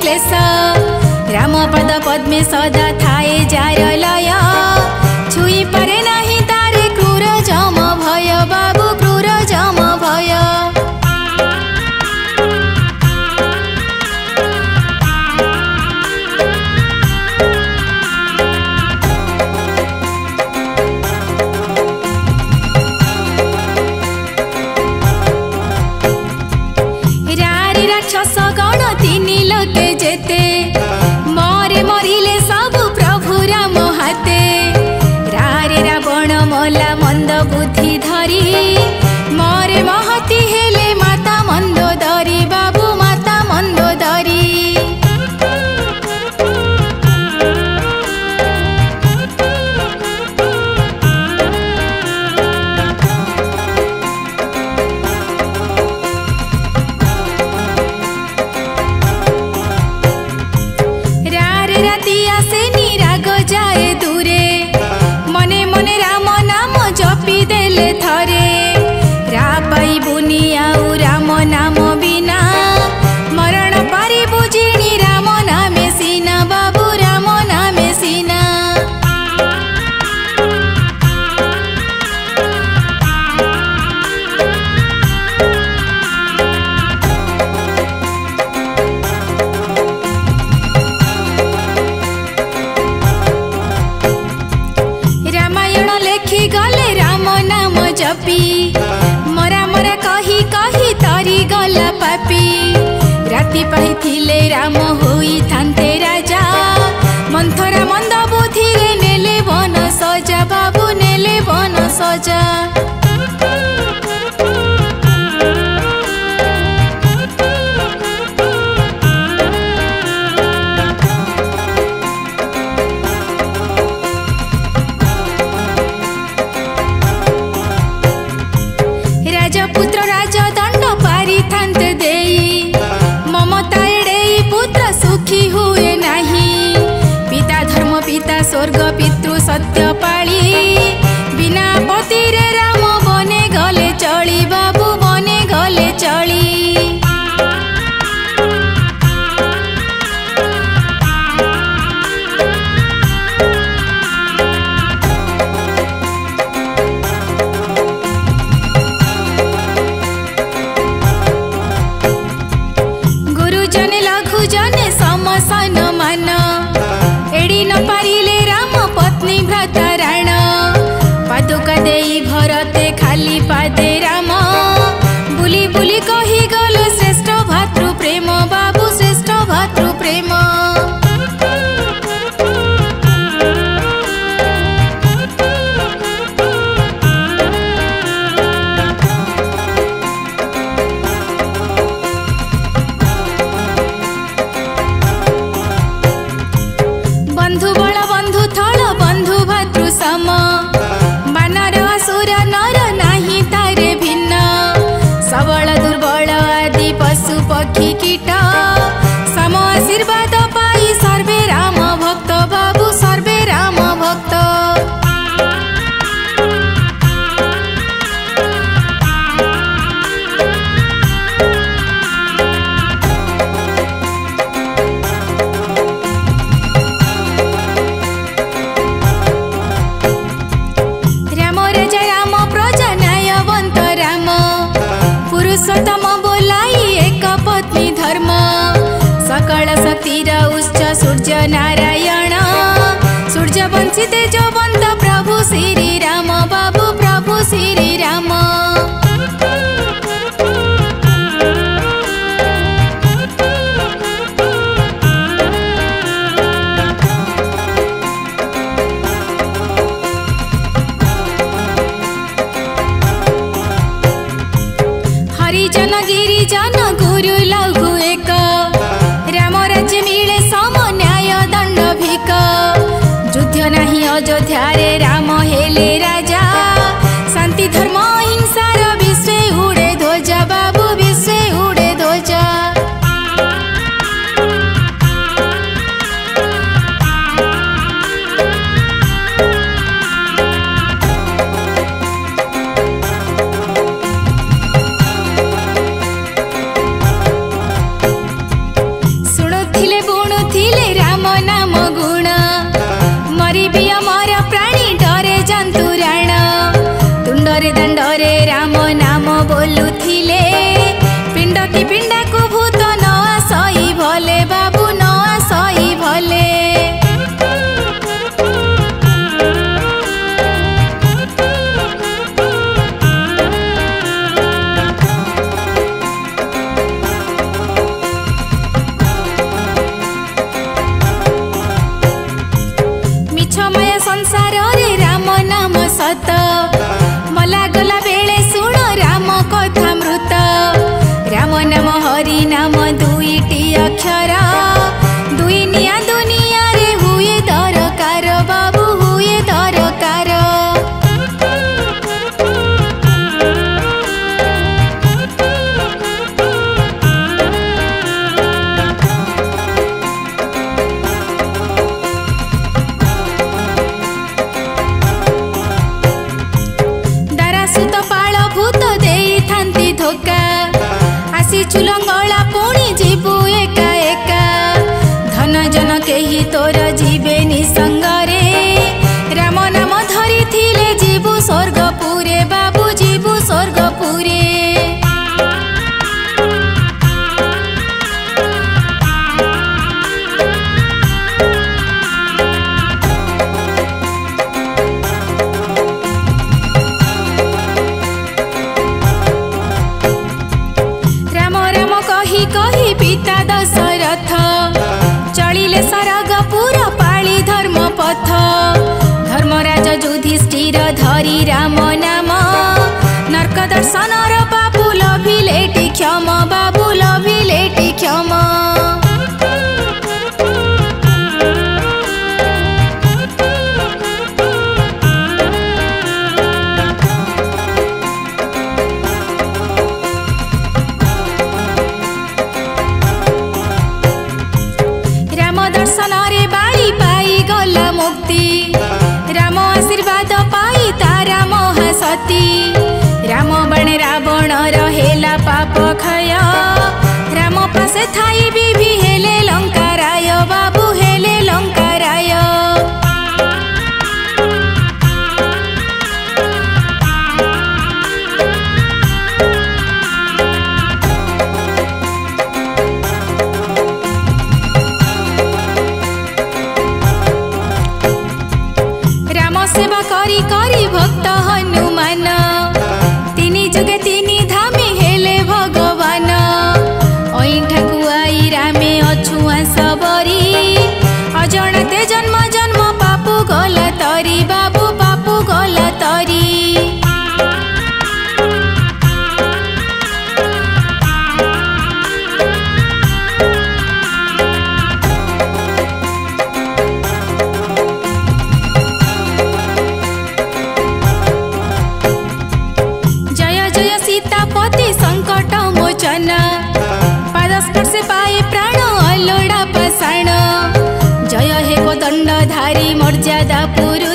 क्लेश राम पद पद्मे सदा थाए जार लय छुई पारे नाही तारे क्रूर जम भय बाबू क्रूर जम भय राक्षस गण तीन लोके जेते मरे मरिले सब प्रभु राम हाते रारे रावण मला मंद बुद्धि धरी मरे महती हेले माता मंदोदरी बाबू माता मंदोदरी जाए दूरे मने मने राम नाम जपी देले थरे रा पाई बुनी आउ राम नाम बिना मरण पारी बुझिणी राम नामे सीना बाबू राम नामे सीना गले राम नाम जपी मरा मरा कही कही तरी गला पापी राति पाइथिले राम होई थान्ते राजा मंथरा मंद बुद्धि रे नेले बन सजा बाबू नेले बन सजा पुत्र राज दंड पारी थांत देई ममता एड़ेई पुत्र सुखी हुए नहीं पिता धर्म पिता स्वर्ग पितृ सत्य पाली बिना पति रे राम बने गले चली बाबू बने गले चली जने समसन मान एड़ी न पारिले राम पत्नी भ्राता राण पादुका देई भरते खाली पादे राम बुली बुली कही गल श्रेष्ठ भातृ प्रेम बाबू श्रेष्ठ भातृ प्रेम बंधु बल बंधु थल बंधु भातृ सम बानर असुर नर नाही तारे भिन्न सबल दुर्बल आदि पशु पक्षी कीट सम आशीर्वाद पाई सर्वे राम भक्त बाबू सर्वे राम भक्त पुरुषोत्तम बोलाई एक पत्नी धर्म सकल शक्तिर उच्च सूर्य नारायण सूर्य वंशी तेजवंत प्रभु श्री राम बाबू प्रभु श्री राम हरिजन गिरिजन गुरु लघु एक राम राज्य मिले सम न्याय दंड भिक युद्ध नहीं अयोध्या रे राम हेले राजा शांति धर्म हिंसार विश्व उड़े ध्वजा बाबू विश्व उड़े ध्वजा बोलुथिले पिंड की पिंडा को भूत न आसई भले बाबू न आसई भले। मिछमय संसार रे राम नाम सत मला गला बेले सुण राम कथा मृत। राम नाम हरि नाम दुईटी अक्षर दुई निया दुनिया रे हुए दरकार बाबू हुए दरकार। दारासुत पाल भूत देई थांती धोका आसी चुलंगला पुणी जीवु एका एका। धन जन केही तोर जीवेनी संगरे राम नाम धरी थिले जीवु स्वर्गपुरे बाबू जीवु स्वर्गपुरे। राम राम कही कही पिता दशरथ चलिले सरगपुर पाली धर्म पथ। धर्मराज युधिष्ठिर धरी राम नाम नरक दर्शन बाबू लभिले क्षम बाबू लभिले क्षम। राम दर्शन रे बाली पाई गला मुक्ति राम आशीर्वाद पाई तारा महासती। राम बणे रावण रहेला पाप क्षय राम पासे थाई भी हेले लंकाराय बाबू हेले लंकाराय। राम सेवा करी करी भक्त हनुमान तिनी जुगे तिनी धामी हेले भगवान। ऐठा कुआई रामे अछुआ सबरी अजणते जन्म जन्म पापु गला तरी बाबू पापु गला तरी। जय जय सीतापति संकट मोचन पादस्पर्श पाए प्राण अलोड़ा पाषाण। जय हे कोदंडधारी मर्यादा पुरुष